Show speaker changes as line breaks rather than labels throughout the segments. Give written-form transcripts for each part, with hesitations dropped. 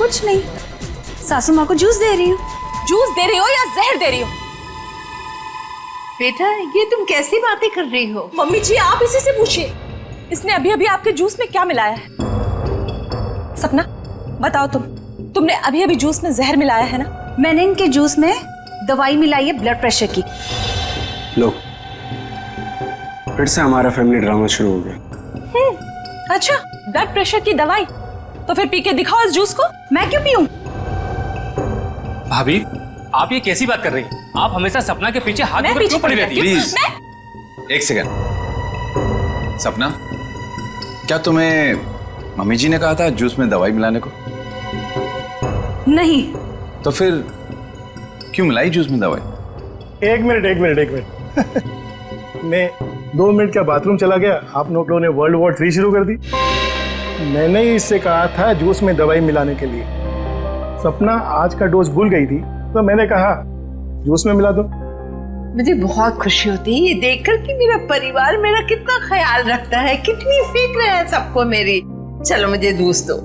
कुछ नहीं, सासू माँ को जूस दे रही हूँ।
जूस दे रही हो या जहर दे रही हो?
बेटा ये तुम कैसी बातें कर रही हो?
मम्मी जी आप इसी से पूछिए, इसने अभी अभी आपके जूस में क्या मिलाया है? सपना बताओ, तुमने अभी अभी जूस में जहर मिलाया है ना?
मैंने इनके जूस में दवाई मिलाई है ब्लड प्रेशर की।
लो, फिर से हमारा फैमिली ड्रामा शुरू हो गया।
अच्छा, ब्लड प्रेशर की दवाई? तो फिर पी के दिखाओ इस जूस को।
मैं क्यों पीऊं?
भाभी आप ये कैसी बात कर रही हैं? आप हमेशा सपना के पीछे हाथ में क्यों पड़ी रहती हैं?
प्लीज एक सेकंड। सपना, क्या तुम्हें मम्मी जी ने कहा था जूस में दवाई मिलाने को?
नहीं।
तो फिर क्यों मिलाई जूस में दवाई?
एक मिनट मैं 2 मिनट का बाथरूम चला गया, आप लोगों ने वर्ल्ड वॉर 3 शुरू कर दी। मैंने ही इससे कहा था जूस में दवाई मिलाने के लिए। सपना आज का डोज भूल गई थी तो मैंने कहा जूस में मिला दो।
मुझे बहुत खुशी होती है ये देखकर कि मेरा परिवार मेरा कितना ख्याल रखता है, कितनी फिक्र है सबको मेरी। चलो मुझे जूस दो।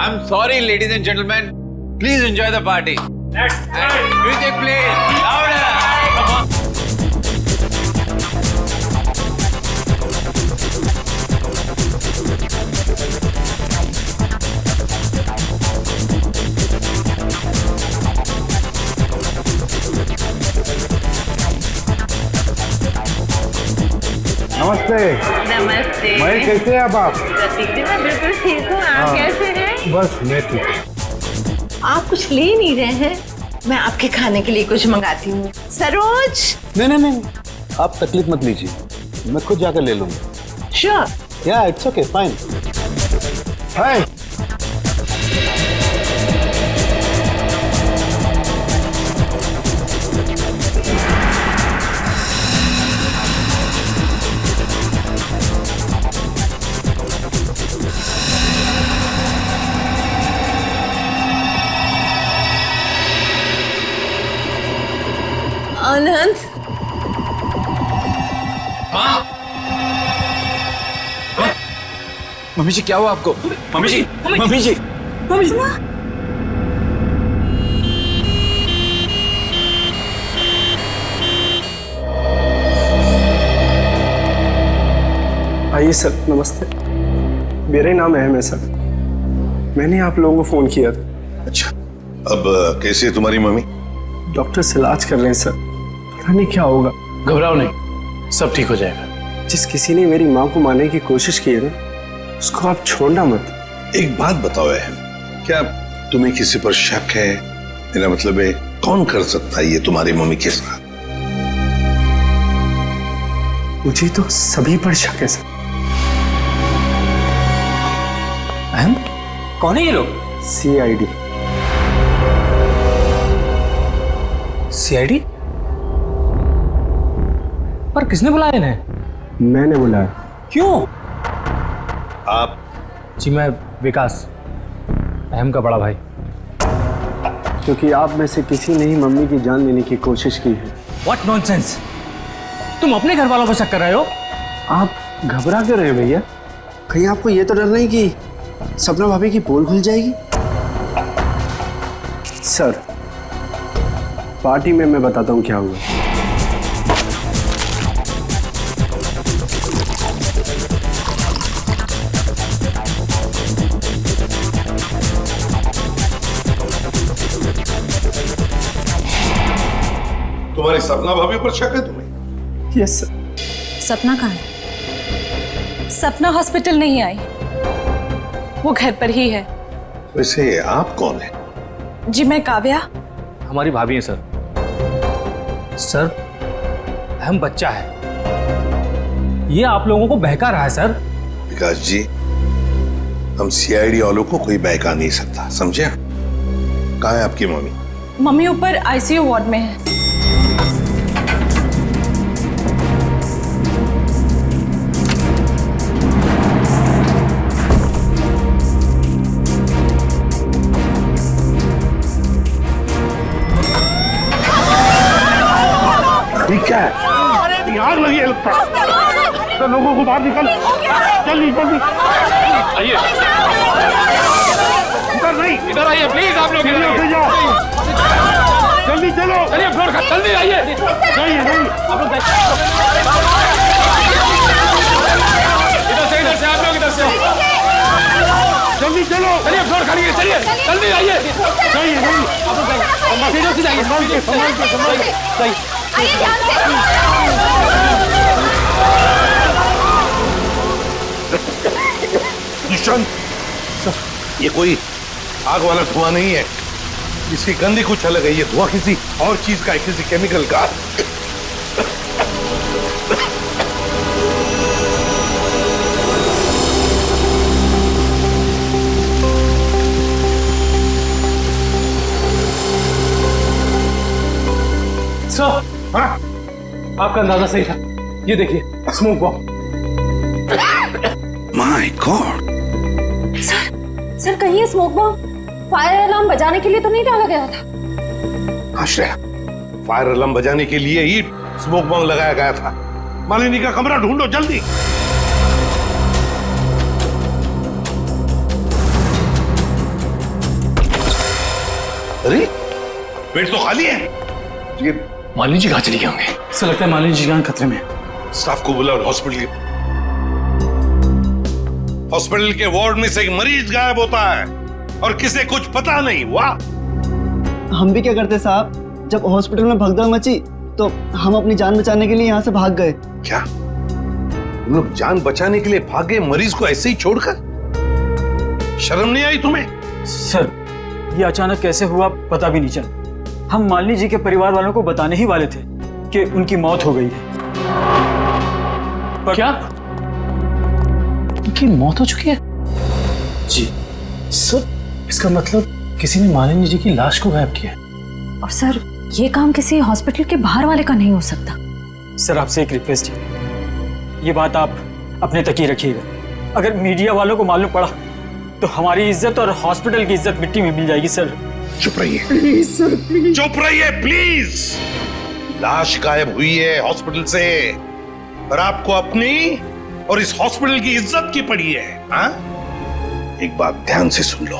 I am sorry ladies and gentleman, please enjoy the party. Music please louder.
नमस्ते।
नमस्ते।
मैं कैसे हैं आप?
प्रतीक जी मैं बिल्कुल ठीक हूँ, आप कैसे हैं?
बस मैं ठीक हूँ।
आप कुछ ले नहीं रहे हैं? मैं आपके खाने के लिए कुछ मंगाती हूँ। सरोज।
नहीं, आप तकलीफ मत लीजिए, मैं खुद जाकर ले लूंगा।
Sure.
Yeah it's okay, fine.
Hi.
Anand.
Mummy ji क्या हुआ आपको? Mummy ji, mummy ji.
आइए सर, नमस्ते। मेरा ही नाम अहम है सर, मैंने आप लोगों को फोन किया था।
अच्छा, अब कैसी है तुम्हारी मम्मी?
डॉक्टर से इलाज कर रहे हैं सर, पता नहीं क्या होगा।
घबराओ नहीं, सब ठीक हो जाएगा।
जिस किसी ने मेरी माँ को मारने की कोशिश की है ना, उसको आप छोड़ना मत।
एक बात बताओ अहम, क्या तुम्हें किसी पर शक है? मेरा मतलब है कौन कर सकता है ये तुम्हारी मम्मी के साथ?
मुझे तो सभी पर शक है सर।
अहम, कौन है ये लोग?
CID।
CID? पर किसने बुलाया इन्हें?
मैंने बुलाया।
क्यों?
आप?
जी मैं विकास, अहम का बड़ा भाई।
क्योंकि आप में से किसी ने ही मम्मी की जान लेने की कोशिश की है।
What nonsense! तुम अपने घर वालों पर शक कर रहे हो?
आप घबरा क्यों रहे हैं भैया? कहीं आपको ये तो डर नहीं कि सपना भाभी की पोल खुल जाएगी? सर, पार्टी में मैं बताता हूँ क्या हुआ।
तुम्हारी सपना भाभी पर शक है तुम्हें?
Yes sir.
सपना कहाँ है? सपना हॉस्पिटल नहीं आई, वो घर पर ही है।
वैसे आप कौन है?
जी मैं काव्या।
हमारी भाभी है सर। सर, अहम बच्चा है, ये आप लोगों को बहका रहा है सर।
विकास जी, हम CID वालों को कोई बहका नहीं सकता, समझे? कहाँ है आपकी मम्मी?
मम्मी ऊपर ICU वार्ड में है।
ठीक है, आग लगी है लगता है। तो लोगों को बाहर निकल, जल्दी जल्दी।
आइए।
उधर नहीं,
इधर आइए प्लीज, आप लोग इधर आइए।
जल्दी चलो।
चलिए फ्लोर का, जल्दी आइए।
नहीं नहीं,
आप लोग इधर से आप लोग इधर से।
जल्दी चलो।
चलिए फ्लोर खाली है, चलिए जल्दी आइए।
नहीं नहीं,
आप लोग सीधे से जाइए।
संभाल के संभाल के संभाल के।
दुष्यंत, ये कोई आग वाला धुआं नहीं है, इसकी गंदी कुछ अलग है। ये धुआं किसी और चीज का है, किसी केमिकल का।
सर,
हाँ?
आपका अंदाजा सही था। ये देखिए, smoke bomb.
My God,
sir कहीं ये स्मोक बॉम्ब फायर अलार्म बजाने के लिए तो नहीं डाला गया था?
आश्रय, फायर अलार्म बजाने के लिए ही स्मोक बॉम्ब लगाया गया था। मालिनी का कमरा ढूंढो जल्दी। अरे पेट तो खाली है। ये
मालिनी जी कहाँ चली गई होंगे? ऐसा लगता है मालिनी जी जान खतरे में।
स्टाफ को बुलाओ, हॉस्पिटल के वार्ड में से एक मरीज गायब होता है और किसे कुछ पता नहीं। वाह,
हम भी क्या करते साहब, जब हॉस्पिटल में भगदड़ मची तो हम अपनी जान बचाने के लिए यहाँ से भाग गए।
क्या तुम लोग जान बचाने के लिए भागे, मरीज को ऐसे ही छोड़कर? शर्म नहीं आई तुम्हें?
सर, ये अचानक कैसे हुआ पता भी नहीं चला। हम मालिनी जी के परिवार वालों को बताने ही वाले थे कि उनकी मौत हो गई है। पर क्या उनकी मौत हो चुकी है? जी सर, इसका मतलब किसी ने मालिनी जी की लाश को गायब किया है।
और सर, ये काम किसी हॉस्पिटल के बाहर वाले का नहीं हो सकता।
सर, आपसे एक रिक्वेस्ट है, ये बात आप अपने तक ही रखिएगा। अगर मीडिया वालों को मालूम पड़ा तो हमारी इज्जत और हॉस्पिटल की इज्जत मिट्टी में मिल जाएगी। सर
चुप रहिए चुप रहिए प्लीज। लाश गायब हुई है हॉस्पिटल से और आपको अपनी और इस हॉस्पिटल की इज्जत की पड़ी है। हाँ? एक बात ध्यान से सुन लो,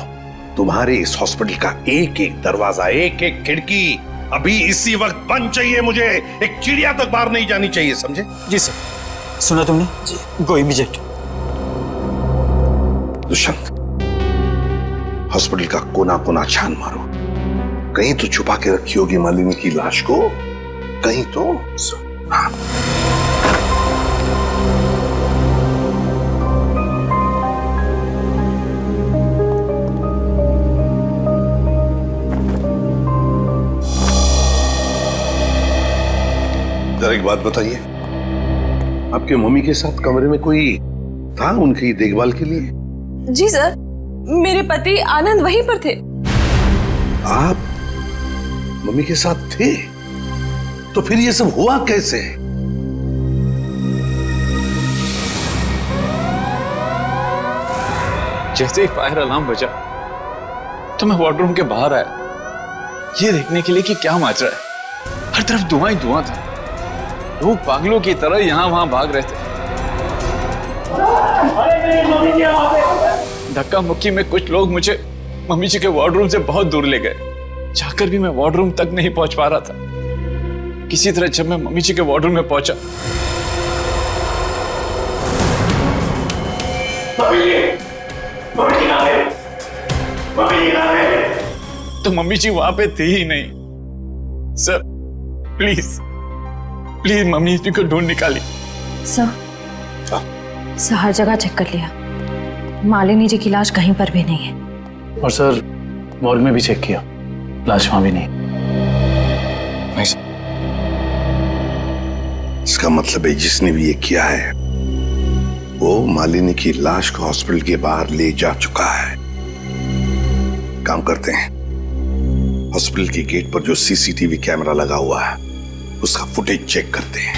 तुम्हारे इस हॉस्पिटल का एक एक दरवाजा, एक एक खिड़की अभी इसी वक्त बंद चाहिए। मुझे एक चिड़िया तक बाहर नहीं जानी चाहिए, समझे?
जी सर। सुना तुमने? जी। गो इमीडिएट।
दुष्यंत, हॉस्पिटल का कोना कोना छान मारो। कहीं तो छुपा के रखी होगी मालिनी की लाश को, कहीं तो। हाँ। जरा एक बात बताइए, आपके मम्मी के साथ कमरे में कोई था उनकी देखभाल के लिए?
जी सर, मेरे पति आनंद वहीं पर थे।
आप मम्मी के साथ थे? तो फिर ये सब हुआ कैसे?
जैसे ही फायर अलार्म बजा तो मैं वार्डरूम के बाहर आया, ये देखने के लिए कि क्या मच रहा है। हर तरफ धुआं ही धुआं था। लोग पागलों की तरह यहां वहां भाग रहे थे। धक्का मुक्की में कुछ लोग मुझे मम्मी जी के वार्डरूम से बहुत दूर ले गए। जाकर भी मैं वार्डरूम तक नहीं पहुंच पा रहा था। किसी तरह जब मैं मम्मी जी के वार्डरूम में पहुंचा तो मम्मी जी वहां पे थी ही नहीं। सर प्लीज प्लीज मम्मी जी को ढूंढ निकाली।
सर हर जगह चेक कर लिया, मालिनी जी की लाश कहीं पर भी नहीं है।
और सर, वार्ड में भी चेक किया, लाश वहां भी नहीं।
नहीं सर, इसका मतलब है जिसने भी ये किया है वो मालिनी की लाश को हॉस्पिटल के बाहर ले जा चुका है। काम करते हैं, हॉस्पिटल के गेट पर जो सीसीटीवी कैमरा लगा हुआ है उसका फुटेज चेक करते हैं।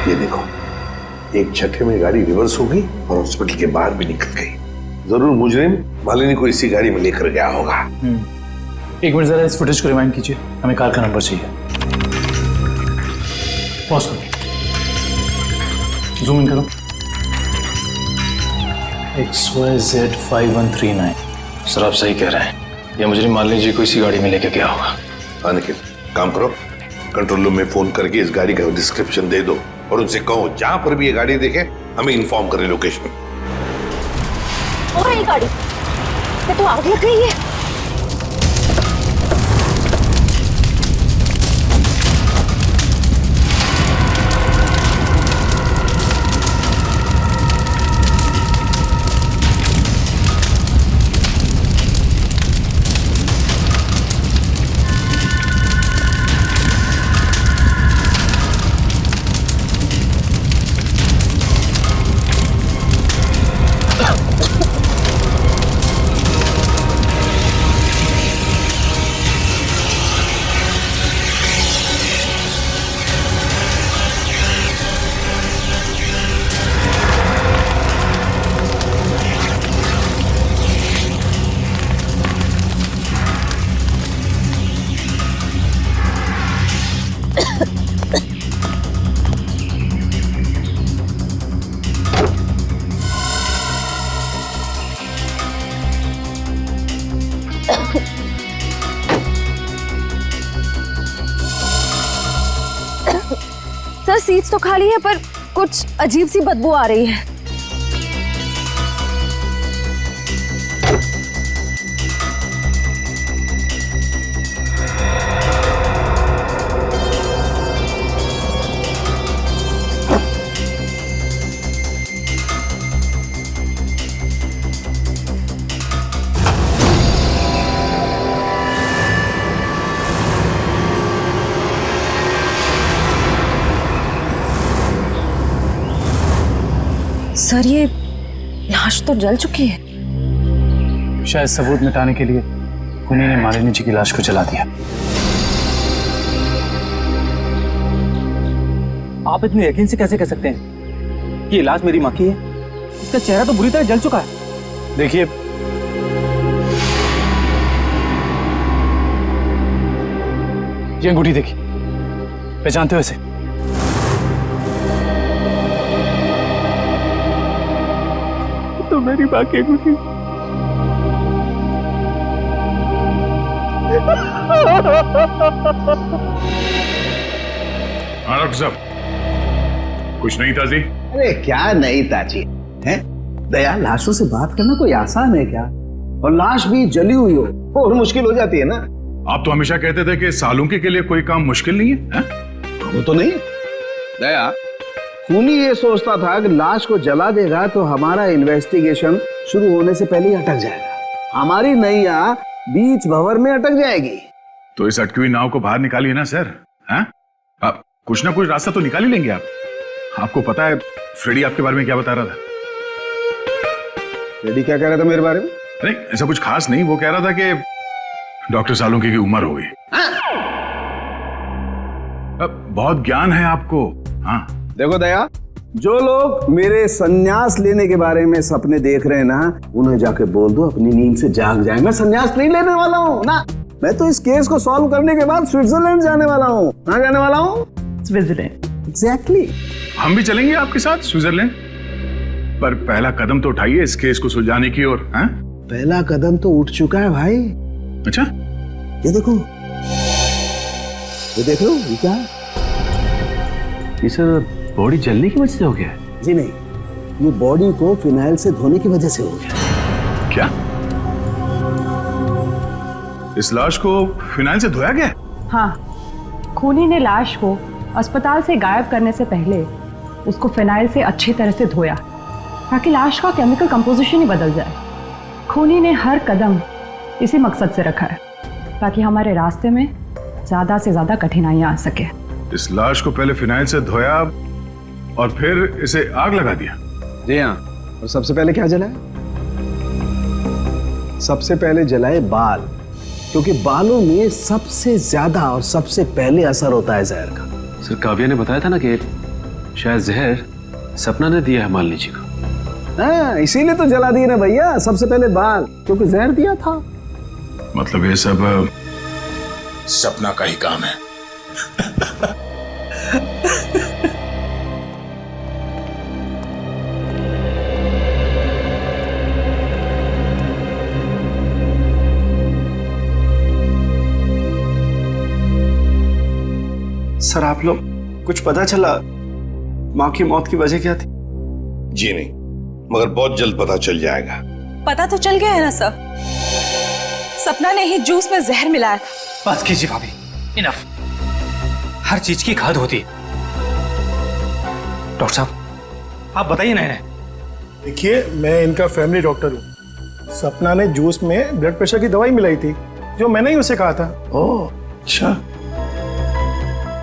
ये देखो, एक झटके में गाड़ी रिवर्स हो गई और हॉस्पिटल के बाहर भी निकल गई। जरूर मुजरिम मालिनी को इसी गाड़ी में लेकर गया होगा।
एक मिनट, जरा इस फुटेज को रिवाइंड कीजिए, हमें कार का नंबर चाहिए। पॉज करो, जूम इन करो। XYZ 5139। सर आप सही कह रहे हैं, या मुजरिम मालिनी जी को इसी गाड़ी में लेके गया होगा।
हाँ निखिल, काम करो, कंट्रोल रूम में फोन करके इस गाड़ी का डिस्क्रिप्शन दे दो और उनसे कहो जहां पर भी ये गाड़ी देखे हमें इन्फॉर्म करें लोकेशन।
और ये गाड़ी ये तो आग लग गई है। सर सीट्स तो खाली है पर कुछ अजीब सी बदबू आ रही है। सर ये लाश तो जल चुकी है।
शायद सबूत मिटाने के लिए खूनी ने मालिनी जी की लाश को जला दिया।
आप इतने यकीन से कैसे कह सकते हैं कि ये लाश मेरी माँ की है? इसका चेहरा तो बुरी तरह जल चुका है।
देखिए, ये अंगूठी देखिए, पहचानते हो इसे?
तो मेरी माँ की अंगूठी।
हाँ डॉक्टर साहब, कुछ नहीं ताजी?
अरे क्या नहीं ताजी है? दया, लाशों से बात करना कोई आसान है क्या? और लाश भी जली हुई हो और मुश्किल हो जाती है ना।
आप तो हमेशा कहते थे कि सालुंकी के लिए कोई काम मुश्किल नहीं है,
वो तो नहीं दया, खूनी ये सोचता था कि लाश को जला देगा तो हमारा इन्वेस्टिगेशन शुरू होने से पहले ही अटक जाएगा, हमारी नैया बीच भंवर में अटक जाएगी।
तो इस अटकी हुई नाव को बाहर निकालिए ना सर। हाँ, आप कुछ ना कुछ रास्ता तो निकाल ही लेंगे आप। आपको पता है फ्रेडी आपके बारे में क्या बता रहा था?
फ्रेडी क्या कह रहा था मेरे बारे में?
नहीं ऐसा कुछ खास नहीं, वो कह रहा था कि डॉक्टर सालुंकी की उम्र हो गई। अब बहुत ज्ञान है आपको। हाँ
देखो दया, जो लोग मेरे संन्यास लेने के बारे में सपने देख रहे हैं ना, उन्हें जाके बोल दो अपनी नींद से जाग जाए। मैं संन्यास नहीं लेने वाला हूँ ना, मैं तो इस केस को सॉल्व करने के बाद स्विट्जरलैंड जाने वाला हूँ। कहाँ जाने वाला हूँ? स्विट्जरलैंड। एग्जैक्टली।
हम भी चलेंगे आपके साथ स्विट्जरलैंड, पर पहला कदम तो उठाइए इस केस को सुलझाने की ओर।
पहला कदम तो उठ चुका है भाई।
अच्छा,
ये देखो, ये देख लो, ये क्या है?
ये सर बॉडी जलने की वजह से हो गया है?
जी नहीं, ये बॉडी को फिनाइल से धोने की वजह से हो गया।
क्या इस लाश को फिनाइल से धोया गया?
हाँ, खूनी ने लाश को अस्पताल से गायब करने से पहले उसको फिनाइल से अच्छी तरह से धोया ताकि लाश का केमिकल कंपोजिशन ही बदल जाए। खूनी ने हर कदम इसी मकसद से रखा है ताकि हमारे रास्ते में ज्यादा से ज्यादा कठिनाइयां आ सके।
इस लाश को पहले फिनाइल से धोया और फिर इसे आग लगा दिया?
जी हाँ, और सबसे पहले क्या जलाए? सबसे पहले जलाए बाल, क्योंकि बालों में सबसे ज्यादा और सबसे पहले असर होता है जहर का।
सर काव्या ने बताया था ना कि शायद जहर सपना ने दिया है मालिनी जी को।
हाँ, इसीलिए तो जला दिए ना भैया, सबसे पहले बाल, क्योंकि जहर दिया था।
मतलब ये सब सपना का ही काम है।
सर आप लोग कुछ पता चला माँ की मौत की वजह क्या थी?
जी नहीं, मगर बहुत जल्द पता चल जाएगा।
पता तो चल गया है ना सर, सपना ने ही जूस में जहर मिलाया था।
बस कीजिए भाभी, इनफ। हर चीज की खाद होती है। डॉक्टर साहब आप बताइए ना इन्हें।
देखिए, मैं इनका फैमिली डॉक्टर हूँ। सपना ने जूस में ब्लड प्रेशर की दवाई मिलाई थी, जो मैंने ही उसे कहा था।
ओह अच्छा।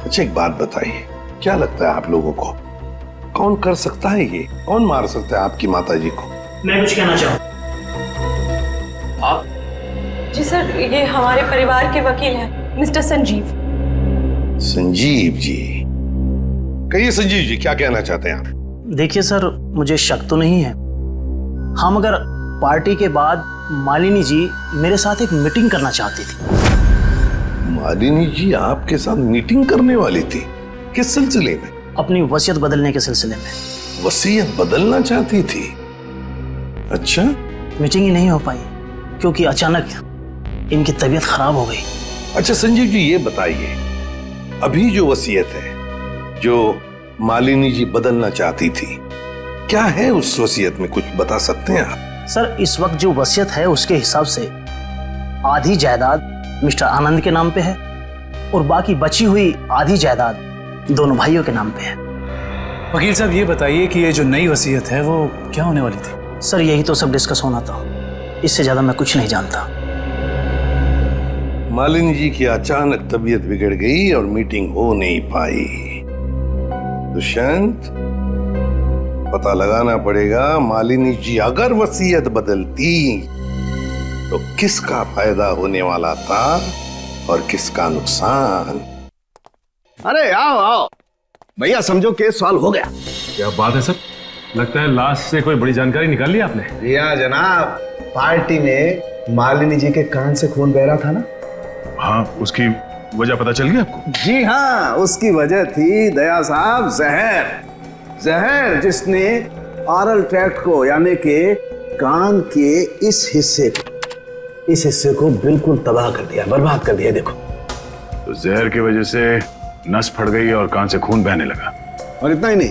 अच्छा एक बात बताइए, क्या लगता है आप लोगों को कौन कर सकता है ये? कौन मार सकता है आपकी माता जी को?
मैं कुछ कहना चाहूँ। आप?
जी सर, ये हमारे परिवार के वकील हैं, मिस्टर संजीव।
संजीव जी, कहिए संजीव जी, क्या कहना चाहते हैं आप?
देखिए सर, मुझे शक तो नहीं है। हाँ, मगर पार्टी के बाद मालिनी जी मेरे साथ एक मीटिंग करना चाहती थी।
मालिनी जी आपके साथ मीटिंग करने वाली थी? किस सिलसिले में?
अपनी वसीयत बदलने के सिलसिले में।
वसीयत बदलना चाहती थी? अच्छा।
मीटिंग ही नहीं हो पाई क्योंकि अचानक इनकी तबीयत खराब हो गई।
अच्छा संजीव जी, ये बताइए, अभी जो वसीयत है जो मालिनी जी बदलना चाहती थी, क्या है उस वसीयत में, कुछ बता सकते हैं आप?
सर, इस वक्त जो वसीयत है उसके हिसाब से आधी जायदाद मिस्टर आनंद के नाम पे है और बाकी बची हुई आधी जायदाद दोनों भाइयों के नाम पे है।
वकील साहब ये बताइए कि ये जो नई वसीयत है वो क्या होने वाली थी?
सर, यही तो सब डिस्कस होना था, इससे ज्यादा मैं कुछ नहीं जानता।
मालिनी जी की अचानक तबीयत बिगड़ गई और मीटिंग हो नहीं पाई। दुष्यंत, पता लगाना पड़ेगा मालिनी जी अगर वसीयत बदलती तो किसका फायदा होने वाला था और किसका नुकसान।
अरे आओ आओ भैया, समझो केस सॉल्व हो गया।
क्या बात है सर, लगता है लाश से कोई बड़ी जानकारी निकाल ली आपने।
रिया जनाब, पार्टी में मालिनी जी के कान से खून बह रहा था ना।
हाँ, उसकी वजह पता चल गई आपको?
जी हाँ, उसकी वजह थी दया साहब जहर। जहर जिसने ऑरल ट्रैक्ट को यानी कि कान के इस हिस्से को बिल्कुल तबाह कर दिया, बर्बाद कर दिया। देखो,
तो जहर की वजह से नस फट गई और कान से खून बहने लगा।
और इतना ही नहीं,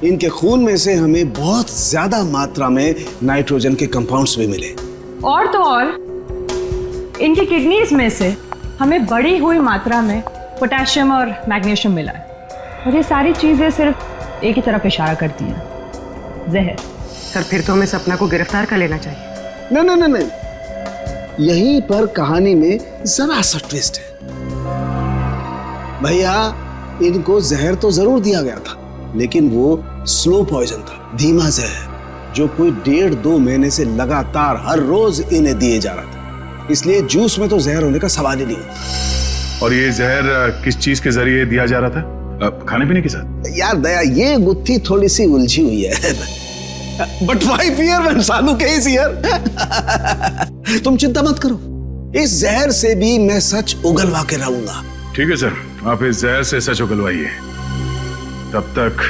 इनके खून में से हमें बहुत ज्यादा मात्रा में नाइट्रोजन के कंपाउंड्स भी मिले।
और तो और इनकी किडनीज में से हमें बढ़ी हुई मात्रा में पोटेशियम और मैग्नीशियम मिला है। और ये सारी चीजें सिर्फ एक ही तरफ इशारा करती हैं, जहर।
सर, फिर तो हमें सपना को गिरफ्तार कर लेना चाहिए।
नहीं, यहीं पर कहानी में जरा सा ट्विस्ट है। भैया, इनको जहर तो जरूर दिया गया था, लेकिन वो स्लो पॉइजन था, धीमा जहर, जो कोई 1.5-2 महीने से लगातार हर रोज इन्हें दिए जा रहा था। इसलिए जूस में तो जहर होने का सवाल ही नहीं होता।
और ये जहर किस चीज के जरिए दिया जा रहा था? खाने पीने के साथ?
यार दया, ये गुत्थी थोड़ी सी उलझी हुई है। बट वाई फियर व्हेन सालू के इज हियर? तुम चिंता मत करो, इस जहर से भी मैं सच उगलवा के रहूंगा।
ठीक है सर, आप इस जहर से सच उगलवाइए, तब तक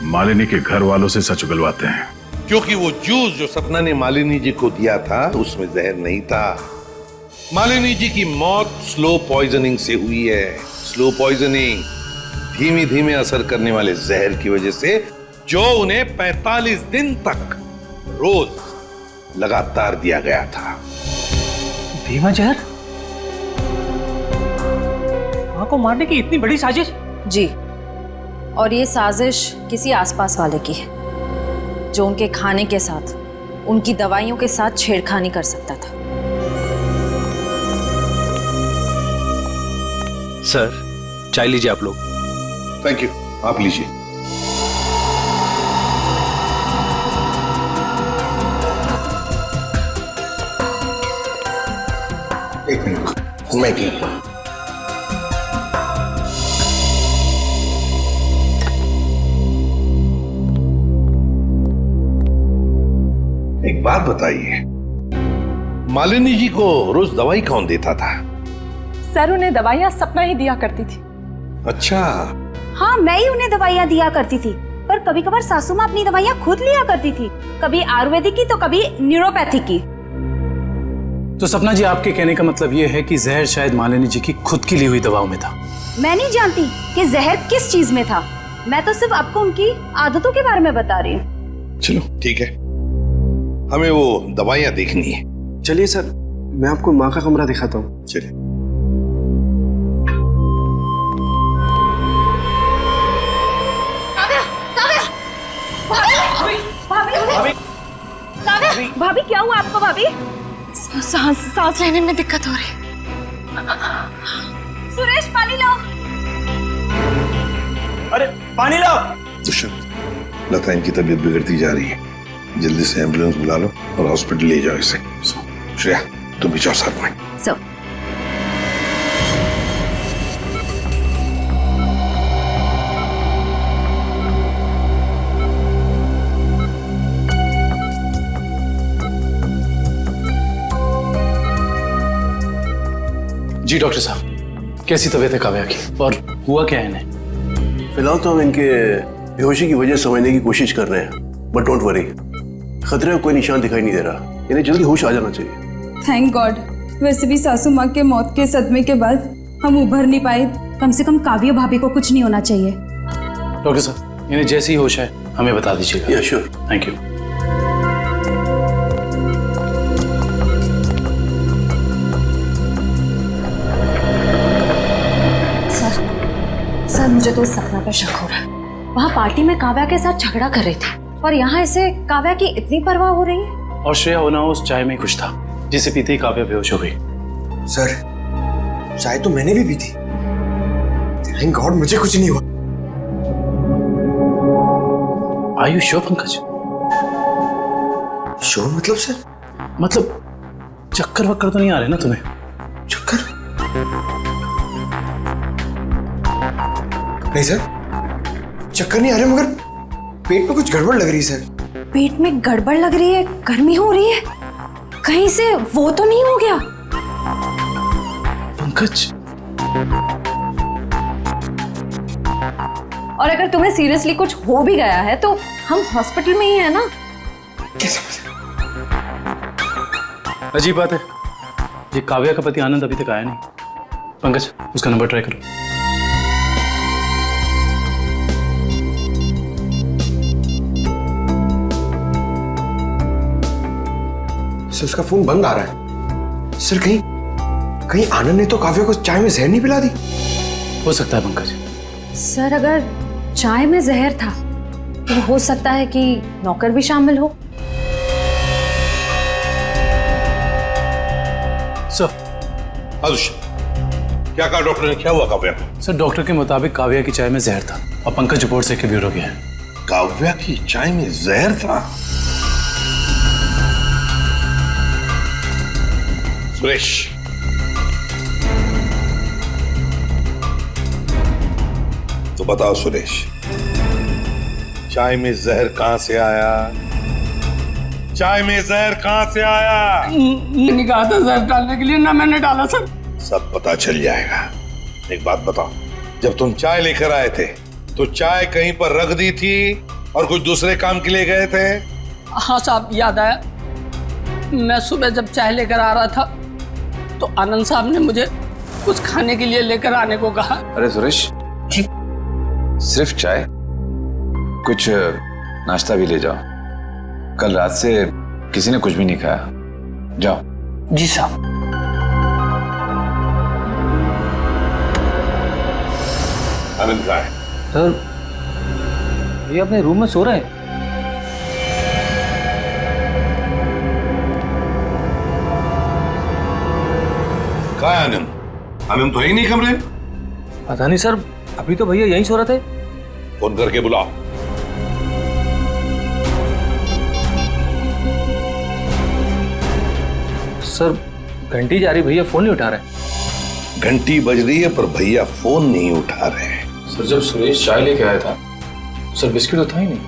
मालिनी के घर वालों से सच उगलवाते हैं।
क्योंकि वो जूस जो सपना ने मालिनी जी को दिया था उसमें जहर नहीं था। मालिनी जी की मौत स्लो पॉइजनिंग से हुई है। स्लो पॉइजनिंग, धीमे धीमे असर करने वाले जहर की वजह से, जो उन्हें 45 दिन तक रोज लगातार दिया गया था।
धीमा जहर? मां को मारने की इतनी बड़ी साजिश?
जी, और ये साजिश किसी आसपास वाले की है, जो उनके खाने के साथ, उनकी दवाइयों के साथ छेड़खानी कर सकता था।
सर, चाय लीजिए आप लोग।
थैंक यू, आप लीजिए। एक मिनट, मैं पी लूं। एक बात बताइए, मालिनी जी को रोज दवाई कौन देता था?
सर उन्हें दवाइयाँ सपना ही दिया करती थी।
अच्छा।
हाँ, मैं ही उन्हें दवाइयाँ दिया करती थी, पर कभी कभार सासू माँ अपनी दवाइयाँ खुद लिया करती थी, कभी आयुर्वेदिक की तो कभी न्यूरोपैथिक की।
तो सपना जी, आपके कहने का मतलब ये है कि जहर शायद मालिनी जी की खुद की ली हुई दवाओं में था?
मैं नहीं जानती कि जहर किस चीज में था, मैं तो सिर्फ आपको उनकी आदतों के बारे में बता रही हूँ।
चलो ठीक है, हमें वो दवाइयाँ देखनी है।
चलिए सर, मैं आपको माँ का कमरा दिखाता हूँ।
चलिए।
भाभी क्या हुआ आपको? भाभी
सांस लेने में दिक्कत हो रही।
सुरेश पानी लाओ।
अरे पानी लाओ।
दुष्यंत, लता इनकी तबीयत बिगड़ती जा रही है, जल्दी से एम्बुलेंस बुला लो और हॉस्पिटल ले जाओ इसे। श्रेया तुम भी जाओ साथ में।
जी डॉक्टर साहब, कैसी तबीयत है काव्या की और हुआ क्या है इन्हें?
फिलहाल तो हम इनके बेहोशी की वजह समझने की कोशिश कर रहे हैं, बट डोंट वरी, खतरे का कोई निशान दिखाई नहीं दे रहा, इन्हें जल्दी होश आ जाना चाहिए।
Thank God. वैसे भी सासू माँ के मौत के सदमे के बाद हम उभर नहीं पाए।
कम से कम काव्य भाभी को कुछ नहीं होना चाहिए।
डॉक्टर साहब, इन्हें जैसी होश है हमें बता दीजिएगा।
या श्योर।
Thank you.
सर मुझे तो इस सपना पर शक हो रहा है। वहाँ पार्टी में काव्या के साथ झगड़ा कर रही थी और यहाँ इसे काव्या की इतनी परवाह हो रही है।
और श्रेया होना उस चाय में कुछ था जिसे पीते ही काव्या बेहोश हो गई।
सर चाय तो मैंने भी पी थी, थैंक गॉड मुझे कुछ नहीं हुआ।
Are you sure Pankaj?
Sure मतलब सर?
मतलब चक्कर वक्कर तो नहीं आ रहे ना तुम्हें?
चक्कर नहीं सर, चक्कर नहीं आ रहे, मगर पेट में कुछ गड़बड़ लग रही है सर।
पेट में गड़बड़ लग रही है, गर्मी हो रही है, कहीं से वो तो नहीं हो गया?
पंकज,
और अगर तुम्हें सीरियसली कुछ हो भी गया है तो हम हॉस्पिटल में ही है ना।
अजीब बात है, ये काव्या का पति आनंद अभी तक आया नहीं। पंकज, उसका नंबर ट्राई करो।
सर उसका फोन बंद आ रहा है। सर कहीं आनंद ने तो काव्या को चाय में जहर नहीं पिला दी?
हो सकता है पंकज।
सर अगर चाय में जहर था तो हो सकता है कि नौकर भी शामिल हो।
सर
क्या कहा डॉक्टर ने, क्या हुआ काव्या को?
सर डॉक्टर के मुताबिक काव्या की चाय में जहर था और पंकज रिपोर्ट से क्योर हो गया है।
काव्या की चाय में जहर था? सुरेश, तो बताओ सुरेश, चाय में जहर कहां से आया? चाय में जहर कहां से आया?
मैंने कहा था जहर डालने के लिए, ना मैंने डाला सर।
सब पता चल जाएगा। एक बात बताओ, जब तुम चाय लेकर आए थे तो चाय कहीं पर रख दी थी और कुछ दूसरे काम के लिए गए थे?
हाँ साहब, याद आया। मैं सुबह जब चाय लेकर आ रहा था तो आनंद साहब ने मुझे कुछ खाने के लिए लेकर आने को कहा।
अरे सुरेश, सिर्फ चाय? कुछ नाश्ता भी ले जाओ, कल रात से किसी ने कुछ भी नहीं खाया। जाओ।
जी साहब।
आनंद कहाँ है?
सर ये अपने रूम में सो रहे हैं।
कहाँ है आनंद? आनंद तो है ही नहीं कमरे में।
पता नहीं सर, अभी तो भैया यहीं सो रहे थे।
फोन करके बुलाओ।
सर घंटी जा रही, भैया फोन नहीं उठा रहे।
घंटी बज रही है पर भैया फोन नहीं उठा रहे हैं।
सर जब सुरेश चाय लेके आया था सर बिस्किट तो था ही नहीं।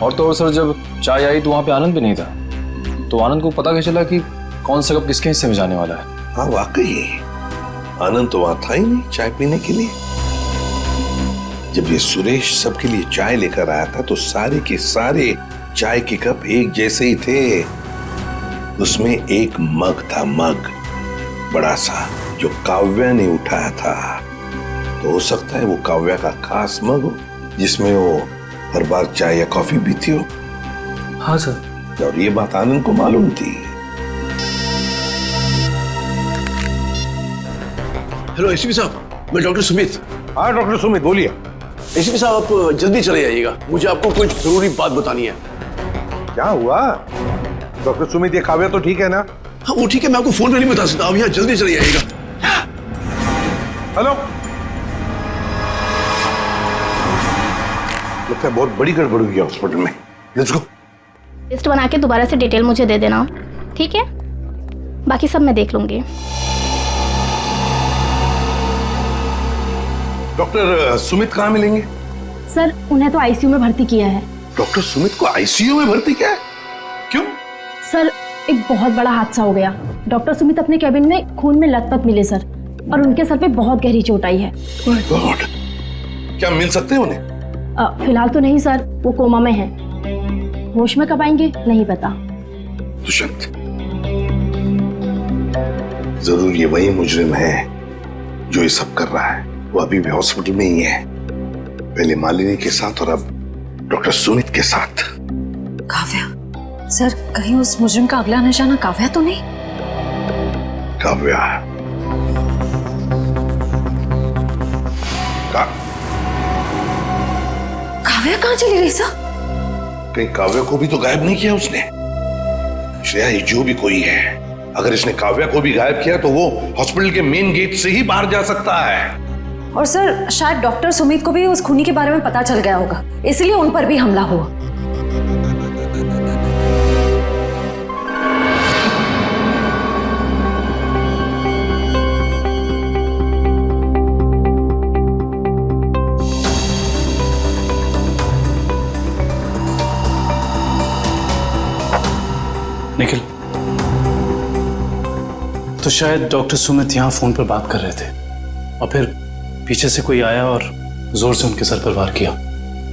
और तो और सर, जब चाय आई तो वहाँ पे आनंद भी नहीं था, तो आनंद को पता कैसे चला कि कौन सा कप किसके हिस्से में जाने वाला है?
हाँ वाकई आनंद तो वहां था ही नहीं चाय पीने के लिए। जब ये सुरेश सबके लिए चाय लेकर आया था तो सारे के सारे चाय के कप एक जैसे ही थे। उसमें एक मग था, मग बड़ा सा, जो काव्या ने उठाया था। तो हो सकता है वो काव्या का खास मग हो जिसमें वो हर बार चाय या कॉफी पीती हो।
हाँ सर।
और ये बात आनंद को मालूम थी।
हेलो एसीपी साहब, मैं डॉक्टर सुमित।
हाँ डॉक्टर सुमित, बोलिए।
एसीपी साहब, आप जल्दी चले आइएगा, मुझे आपको कुछ जरूरी बात बतानी है।
क्या हुआ डॉक्टर सुमित? ये काव्या तो ठीक है ना?
हाँ वो ठीक है, मैं आपको फोन पे नहीं बता सकता, आप यहाँ जल्दी चले आइएगा।
हेलो, लगता है बहुत बड़ी गड़बड़ हुई है हॉस्पिटल में। Let's go.
लिस्ट बना के दोबारा से डिटेल मुझे दे देना, ठीक है? बाकी सब मैं देख लूंगी।
डॉक्टर सुमित कहाँ मिलेंगे?
सर उन्हें तो आईसीयू में भर्ती किया है।
डॉक्टर सुमित को आईसीयू में भर्ती किया है? क्यों?
सर एक बहुत बड़ा हादसा हो गया। डॉक्टर सुमित अपने कैबिन में खून में लथपथ मिले सर, और उनके सर पे बहुत गहरी चोट आई है।
माय गॉड, क्या मिल सकते हैं उन्हें?
फिलहाल तो नहीं सर, वो कोमा में है। होश में कब आएंगे नहीं पता।
दुष्यंत, जरूर ये वही मुजरिम है जो ये सब कर रहा है। वो अभी भी हॉस्पिटल में ही है, पहले मालिनी के साथ और अब डॉक्टर सुमित के साथ।
काव्या सर, कहीं उस मुजरिम का अगला निशाना काव्या तो नहीं?
काव्या
काव्या कहाँ चली गई सर?
कहीं काव्या को भी तो गायब नहीं किया उसने? श्रेया, ये जो भी कोई है, अगर इसने काव्या को भी गायब किया तो वो हॉस्पिटल के मेन गेट से ही बाहर जा सकता है।
और सर शायद डॉक्टर सुमित को भी उस खूनी के बारे में पता चल गया होगा, इसलिए उन पर भी हमला हुआ।
निखिल, तो शायद डॉक्टर सुमित यहाँ फोन पर बात कर रहे थे और फिर पीछे से कोई आया और जोर से उनके सर पर वार किया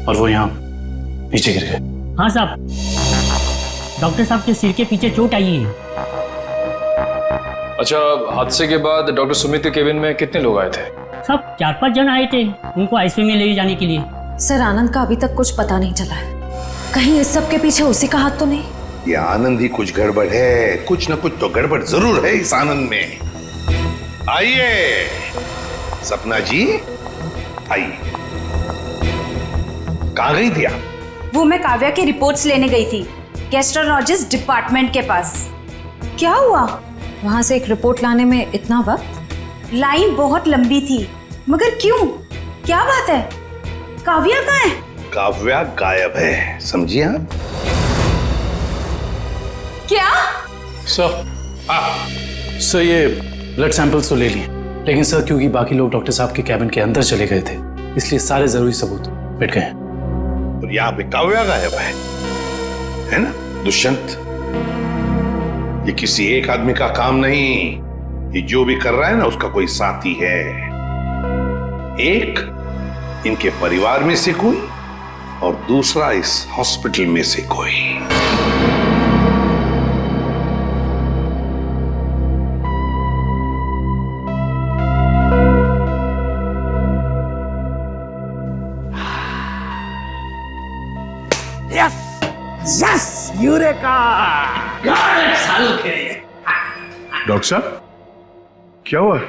और वो यहाँ नीचे गिर गए।
हाँ साहब, डॉक्टर साहब के सिर के पीछे चोट आई है।
अच्छा, हादसे के बाद डॉक्टर सुमित के केबिन में कितने लोग आए थे?
सब 4-5 जन आए थे उनको आईसीयू में ले जाने के लिए।
सर आनंद का अभी तक कुछ पता नहीं चला है, कहीं इस सब के पीछे उसी का हाथ तो नहीं?
ये आनंद ही कुछ गड़बड़ है, कुछ न कुछ तो गड़बड़ जरूर है इस आनंद में। आइए सपना जी, आइए। कहाँ गई थी आप?
वो मैं काव्या की रिपोर्ट्स लेने गई थी गैस्ट्रोलॉजिस्ट डिपार्टमेंट के पास। क्या हुआ?
वहां से एक रिपोर्ट लाने में इतना वक्त?
लाइन बहुत लंबी थी, मगर क्यों? क्या बात है? काव्या कहाँ है?
काव्या गायब है, समझिए आप?
क्या?
सर ये ब्लड सैंपल्स तो ले लिए, लेकिन सर क्योंकि बाकी लोग डॉक्टर साहब के कैबिन के अंदर चले गए थे, इसलिए सारे जरूरी सबूत मिट गए।
और यहाँ पे काव्या गायब है ना दुष्यंत? ये किसी एक आदमी का काम नहीं, ये जो भी कर रहा है ना उसका कोई साथी है। एक इनके परिवार में से कोई और दूसरा इस हॉस्पिटल में से कोई।
Yes, eureka!
डॉक्टर साहब, क्या हुआ?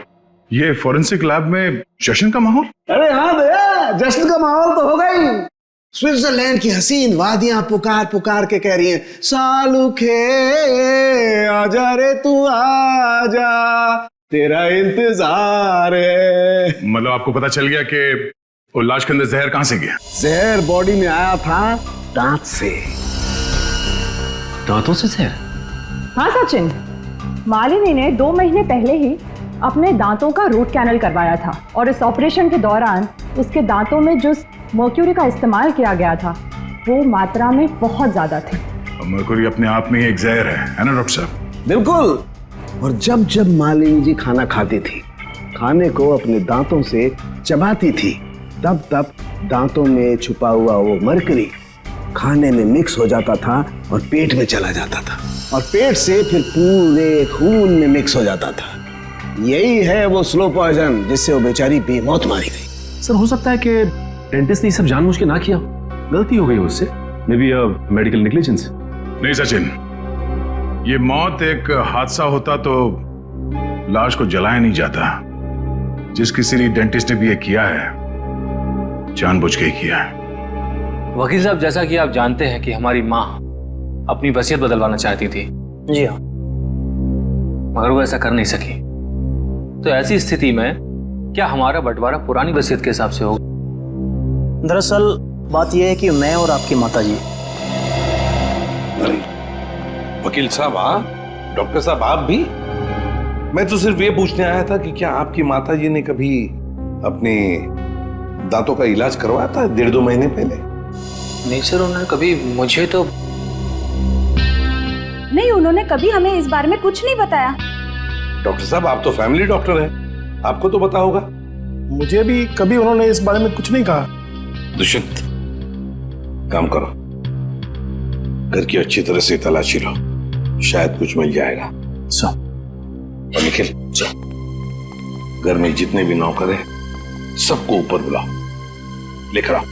ये फॉरेंसिक लैब में जश्न का माहौल?
अरे हाँ भैया, जश्न का माहौल तो होगा ही। स्विट्जरलैंड की हसीन वादियां पुकार पुकार के कह रही हैं, सालुखे आजा रे तू आजा, तेरा इंतजार है।
मतलब आपको पता चल गया कि वो लाश के अंदर जहर कहां से गया?
जहर बॉडी में आया था दांत से।
दांतों से जहर?
हाँ सचिन, मालिनी ने 2 महीने पहले ही अपने दांतों का रूट कैनल करवाया था और इस ऑपरेशन के दौरान उसके दांतों में जो मर्क्यूरी का इस्तेमाल किया गया था वो मात्रा में बहुत ज्यादा थे।
मरकुरी अपने आप में ही एक जहर है ना डॉक्टर साहब?
बिल्कुल। और जब जब मालिनी जी खाना खाती थी, खाने को अपने दांतों से चबाती थी, तब तब दांतों में छुपा हुआ वो मरकरी खाने में मिक्स हो जाता था और पेट में चला जाता था, और पेट से फिर पूरे खून में मिक्स हो जाता था। यही है वो स्लो पॉइजन जिससे वो बेचारी बेमौत मारी गई।
सर, हो सकता है कि डेंटिस्ट ने ये सब जानबूझ के ना किया, गलती हो गई उससे, मे बी मेडिकल नेग्लिजेंस।
नहीं सचिन, ये मौत एक हादसा होता तो लाश को जलाया नहीं जाता। जिस किसी लिए डेंटिस्ट ने भी ये किया है, जानबूझ के ही किया है।
वकील साहब, जैसा कि आप जानते हैं कि हमारी माँ अपनी वसीयत बदलवाना चाहती थी।
जी हाँ।
मगर वो ऐसा कर नहीं सकी, तो ऐसी स्थिति में क्या हमारा बंटवारा पुरानी वसीयत के हिसाब से होगा?
दरअसल बात यह है कि मैं और आपकी माताजी।
अरे वकील साहब आप, डॉक्टर साहब आप भी? मैं तो सिर्फ ये पूछने आया था कि क्या आपकी माताजी ने कभी अपने दांतों का इलाज करवाया था 1.5-2 महीने पहले?
नहीं सर, उन्होंने कभी मुझे तो
नहीं, उन्होंने कभी हमें इस बारे में कुछ नहीं बताया।
डॉक्टर साहब आप तो फैमिली डॉक्टर हैं, आपको तो पता होगा।
मुझे भी कभी उन्होंने इस बारे में कुछ नहीं कहा।
दुष्यंत, काम करो, घर की अच्छी तरह से तलाशी लो, शायद कुछ मिल जाएगा। और निखिल, घर में जितने भी नौकर हैं सबको ऊपर बुलाओ, लेकर आओ।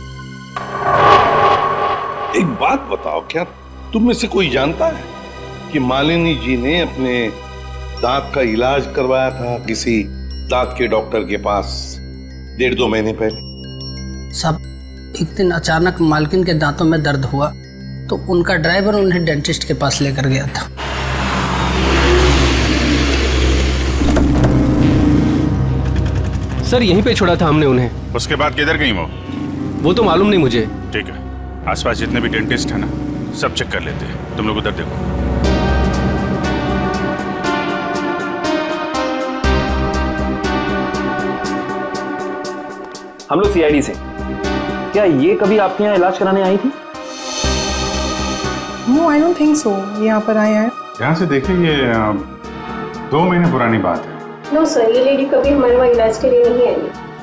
एक बात बताओ, क्या तुम में से कोई जानता है कि मालिनी जी ने अपने दांत का इलाज करवाया था किसी दांत के डॉक्टर के पास 1.5-2 महीने पहले?
सब एक दिन अचानक मालकिन के दांतों में दर्द हुआ तो उनका ड्राइवर उन्हें डेंटिस्ट के पास लेकर गया था।
सर, यहीं पे छोड़ा था हमने उन्हें।
उसके बाद किधर गई
वो तो मालूम नहीं मुझे।
ठीक है, आसपास जितने भी डेंटिस्ट है ना, सब चेक कर लेते हैं। तुम लोग उधर देखो।
हम लोग सीआईडी से। क्या ये कभी आपके यहाँ इलाज कराने आई थी?
No, I don't think so. यहाँ पर आए हैं।
यहाँ से देखिए, ये 2 महीने पुरानी बात है।
नो सर, ये लेडी कभी हमारे वहाँ इलाज के लिए नहीं आई।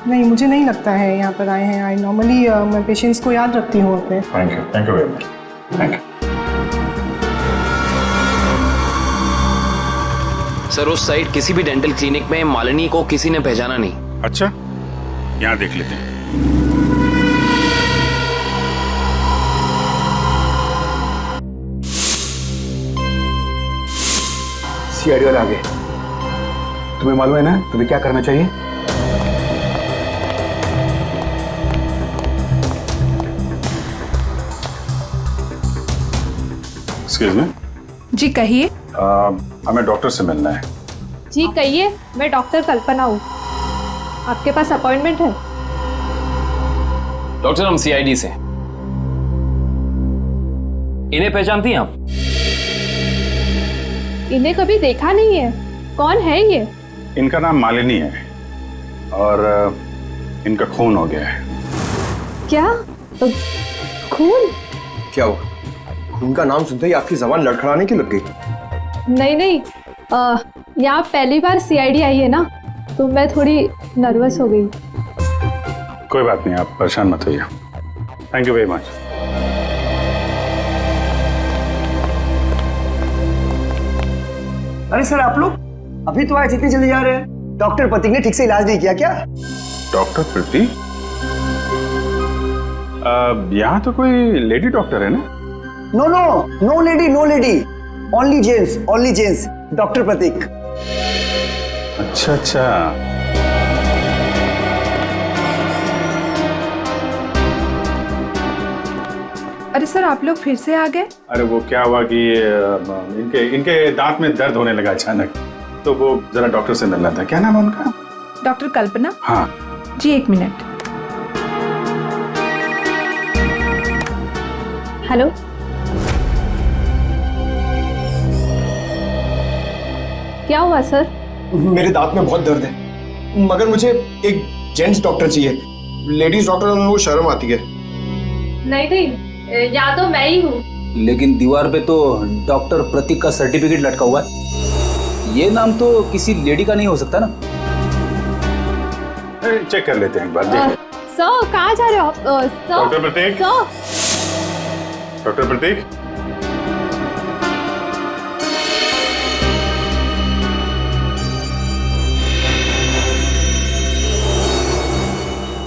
नहीं, मुझे नहीं लगता है यहाँ पर आए हैं। आई नॉर्मली मैं पेशेंट्स को याद रखती हूँ अपने।
Thank you very much. Thank you
sir, उस साइड किसी भी डेंटल क्लिनिक में मालिनी को किसी ने पहचाना नहीं।
अच्छा, यहाँ देख लेते हैं।
सीआईडी वाले आ गए। तुम्हें मालूम है ना तुम्हें क्या करना चाहिए?
Excuse me.
जी कहिए।
हमें डॉक्टर से मिलना है।
जी कहिए, मैं डॉक्टर कल्पना हूँ। आपके पास अपॉइंटमेंट है?
डॉक्टर, हम सीआईडी से। इन्हें पहचानती हैं आप?
इन्हें कभी देखा नहीं है। कौन है ये?
इनका नाम मालिनी है और इनका खून हो गया है।
क्या? खून?
क्या हुआ? खून का नाम सुनते ही आपकी जबान लड़खड़ाने की लग गई?
नहीं नहीं, यहाँ पहली बार सीआईडी आई है ना, तो मैं थोड़ी नर्वस हो गई।
कोई बात नहीं, आप परेशान मत होइए। Thank you very much.
अरे सर, आप लोग अभी तो आए, इतनी जल्दी जा रहे हैं? डॉक्टर प्रतीक ने ठीक से इलाज नहीं किया क्या?
डॉक्टर प्रतीक? यहाँ तो कोई लेडी डॉक्टर है ना?
No no, no lady, no lady, only gents, only gents, doctor Prateek.
अच्छा अच्छा।
अरे सर, आप लोग फिर से आ गए?
अरे वो क्या हुआ कि इनके दांत में दर्द होने लगा अचानक, तो वो जरा डॉक्टर से मिलना था। क्या नाम है उनका?
डॉक्टर कल्पना।
हाँ
जी, 1 मिनट।
हेलो। क्या हुआ सर?
मेरे दांत में बहुत दर्द है, मगर मुझे एक जेंट्स डॉक्टर चाहिए। लेडीज डॉक्टर में वो शर्म आती है।
नहीं नहीं,
या तो मैं ही हूँ।
लेकिन दीवार पे तो डॉक्टर प्रतीक का सर्टिफिकेट लटका हुआ है। ये नाम तो किसी लेडी का नहीं हो सकता ना?
चेक कर लेते हैं एक बार।
सर कहाँ जा रहे हो आप?
डॉक्टर प्रतीक। डॉक्टर प्रतीक,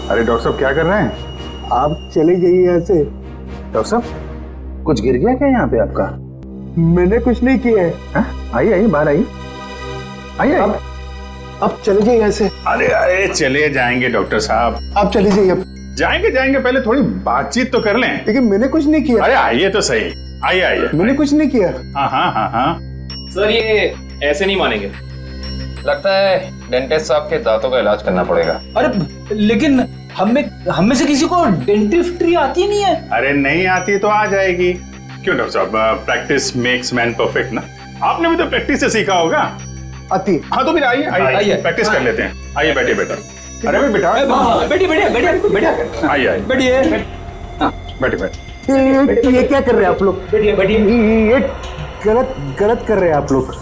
अरे डॉक्टर साहब क्या कर रहे हैं?
आप चले जाइए यहाँ से।
डॉक्टर साहब कुछ गिर गया क्या यहाँ पे आपका?
मैंने कुछ नहीं किया है।
आइए आइए, बाहर आइए, आइए।
अब चले जाइए यहाँ से।
अरे अरे चले जाएंगे डॉक्टर साहब।
आप चले जाइए। अब
जाएंगे, पहले थोड़ी बातचीत तो कर लें।
लेकिन मैंने कुछ नहीं किया।
अरे आइए तो सही, आइए आइए।
मैंने कुछ नहीं किया।
हाँ।
सर ये ऐसे नहीं मानेंगे, लगता है डेंटिस्ट साहब के दांतों का इलाज करना पड़ेगा।
अरे लेकिन हम में से किसी को डेंटिस्ट्री आती नहीं है।
अरे नहीं आती तो आ जाएगी। क्यों डॉक्टर साहब, प्रैक्टिस मेक्स मैन परफेक्ट ना। आपने भी तो प्रैक्टिस से सीखा होगा।
आती।
हाँ तो फिर आइए प्रैक्टिस कर लेते हैं। आइए बैठिए बेटा। अरे भाई बेटा आइए
बैठिए।
बैठिए।
ये क्या कर रहे हैं आप लोग? ये गलत कर रहे हैं आप लोग।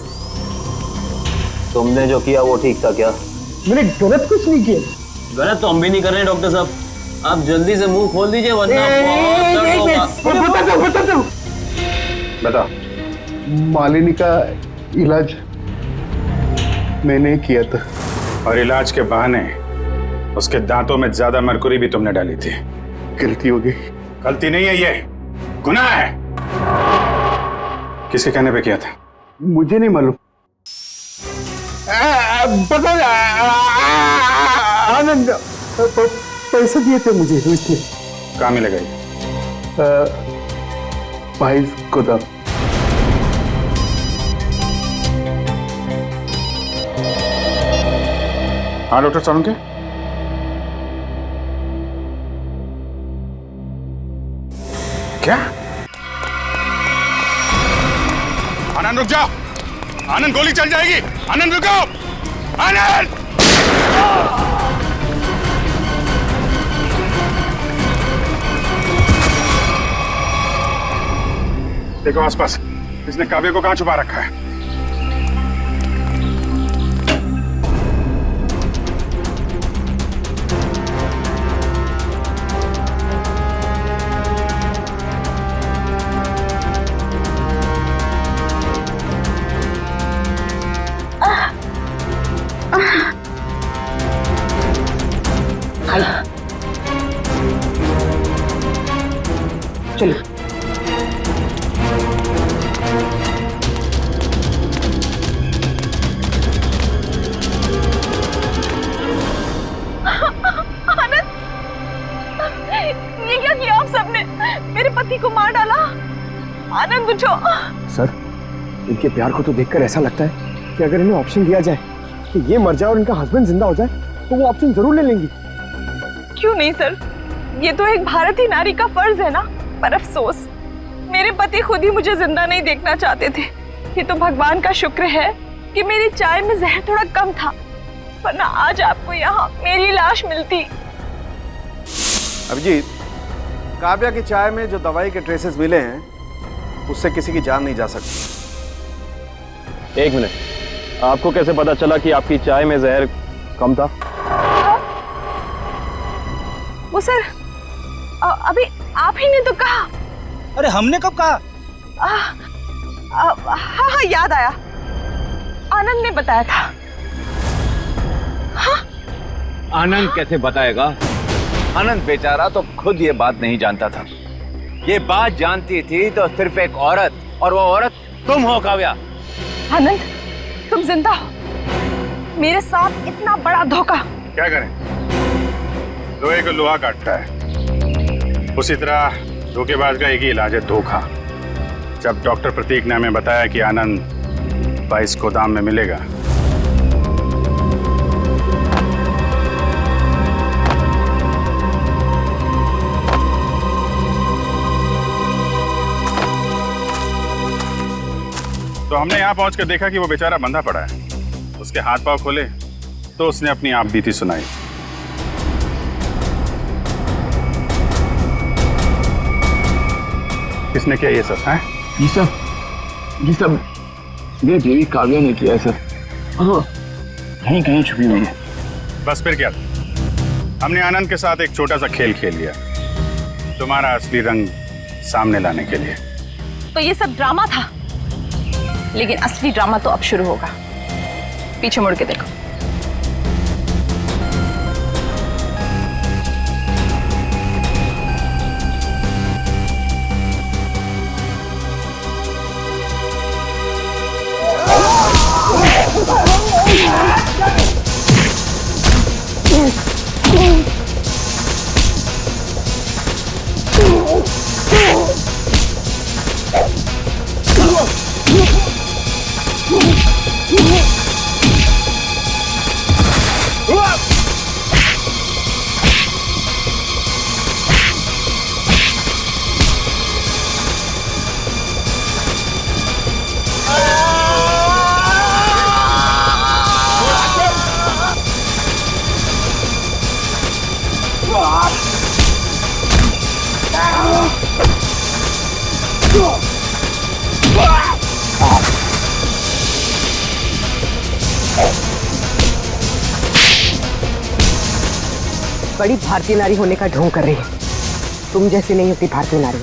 तुमने जो किया वो ठीक था क्या?
मैंने गलत कुछ नहीं किया।
गलत तो हम भी नहीं कर रहे हैं डॉक्टर साहब, आप जल्दी से मुंह खोल दीजिए वरना
बता।
मालिनी का इलाज मैंने किया था।
और इलाज के बहाने उसके दांतों में ज्यादा मरकुरी भी तुमने डाली थी।
गलती हो गई।
गलती नहीं है, ये गुनाह है। किसके कहने पे किया था?
मुझे नहीं मालूम। आनंद पैसे दिए थे मुझे इसलिए।
कहाँ मिलेगा ये?
भाई को था।
हाँ डॉक्टर साहब के क्या? आनंद रुक जाओ। आनंद गोली चल जाएगी। आनंद रुको। आनंद देखो आसपास, इसने काव्य को कहां छुपा रखा है?
चलो
ये क्या किया आप सबने? मेरे पति को मार डाला। आनंद पूछो।
सर, इनके प्यार को तो देखकर ऐसा लगता है कि अगर इन्हें ऑप्शन दिया जाए कि ये मर जाए और इनका हस्बैंड जिंदा हो जाए तो वो ऑप्शन जरूर ले लेंगी।
क्यों नहीं सर, ये तो एक भारतीय नारी का फर्ज है ना। पर अफसोस मेरे पति खुद ही मुझे जिंदा नहीं देखना चाहते थे। ये तो भगवान का शुक्र है कि मेरी चाय में जहर थोड़ा कम था, वरना आज आपको यहाँ मेरी लाश मिलती।
अभिजीत, काव्या की चाय में जो दवाई के ट्रेसेस मिले हैं उससे किसी की जान नहीं जा सकती।
एक मिनट, आपको कैसे पता चला कि आपकी चाय में जहर कम था?
वो सर अभी आप ही ने तो कहा।
अरे हमने कब कहा?
हाँ याद आया, आनंद ने बताया था। हाँ?
आनंद कैसे बताएगा? आनंद बेचारा तो खुद ये बात नहीं जानता था। ये बात जानती थी तो सिर्फ एक औरत, और वो औरत तुम हो काव्या।
आनंद, तुम जिंदा हो। मेरे साथ इतना बड़ा धोखा।
क्या करें, लोहे को लोहा काटता है, उसी तरह धोखेबाज का एक ही इलाज है, धोखा। जब डॉक्टर प्रतीक ने हमें बताया कि आनंद 22 गोदाम में मिलेगा, तो हमने यहाँ पहुंचकर देखा कि वो बेचारा बंधा पड़ा है। उसके हाथ पांव खोले तो उसने अपनी आप बीती सुनाई। किसने किया ये सब है?
ये सब मेरी देवी काव्या ने किया है सर। हाँ, कहीं कहीं छुपी हुई है।
बस फिर क्या, हमने आनंद के साथ एक छोटा सा खेल खेल लिया तुम्हारा असली रंग सामने लाने के लिए।
तो ये सब ड्रामा था, लेकिन असली ड्रामा तो अब शुरू होगा। पीछे मुड़ के देखो।
बड़ी भारतीय नारी होने का ढोंग कर रही है। तुम जैसी नहीं होती भारतीय नारी।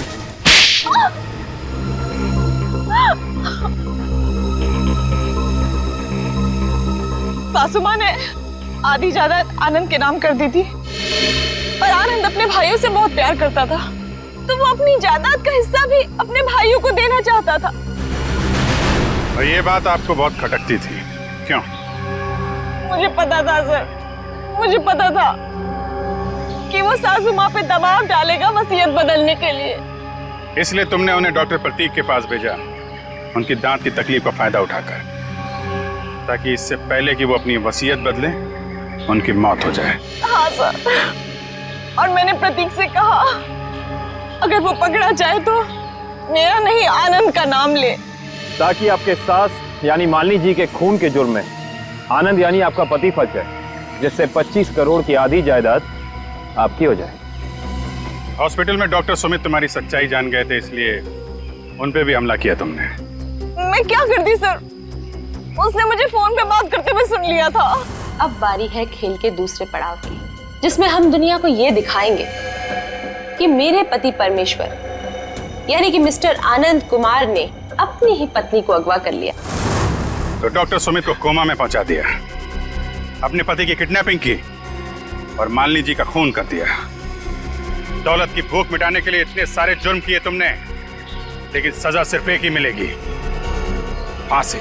सासू माँ ने आधी जायदाद आनंद के नाम कर दी थी, और आनंद अपने भाइयों से बहुत प्यार करता था, तो वो अपनी जायदाद का हिस्सा भी अपने भाइयों को देना चाहता था।
और ये बात आपको बहुत खटकती थी, क्यों?
मुझे पता था सर, मुझे पता था कि वो सासू माँ पे दबाव डालेगा वसीयत बदलने के लिए।
इसलिए तुमने उन्हें डॉक्टर प्रतीक के पास भेजा, उनकी दांत की तकलीफ का फायदा उठाकर, ताकि इससे पहले कि वो अपनी वसीयत बदले उनकी मौत हो जाए।
हाँ सर, और मैंने प्रतीक से कहा अगर वो पकड़ा जाए तो मेरा नहीं आनंद का नाम ले,
ताकि आपके सास यानी मालिनी जी के खून के जुर्म में आनंद यानी आपका पति फंस जाए, जिससे 25 करोड़ की आधी जायदाद आपकी हो जाए।
हॉस्पिटल में डॉक्टर सुमित तुम्हारी सच्चाई जान गए थे, इसलिए उन पे भी हमला किया तुमने।
मैं क्या करती सर, उसने मुझे फोन पे बात करते हुए सुन लिया था।
अब बारी है खेल के दूसरे पड़ाव की, जिसमें हम दुनिया को ये दिखाएंगे कि मेरे पति परमेश्वर यानी कि मिस्टर आनंद कुमार ने अपनी ही पत्नी को अगवा कर लिया।
तो डॉक्टर सुमित को कोमा में पहुंचा दिया, अपने पति की किडनैपिंग की और मालिनी जी का खून कर दिया। दौलत की भूख मिटाने के लिए इतने सारे जुर्म किए तुमने, लेकिन सजा सिर्फ एक ही मिलेगी, फांसी।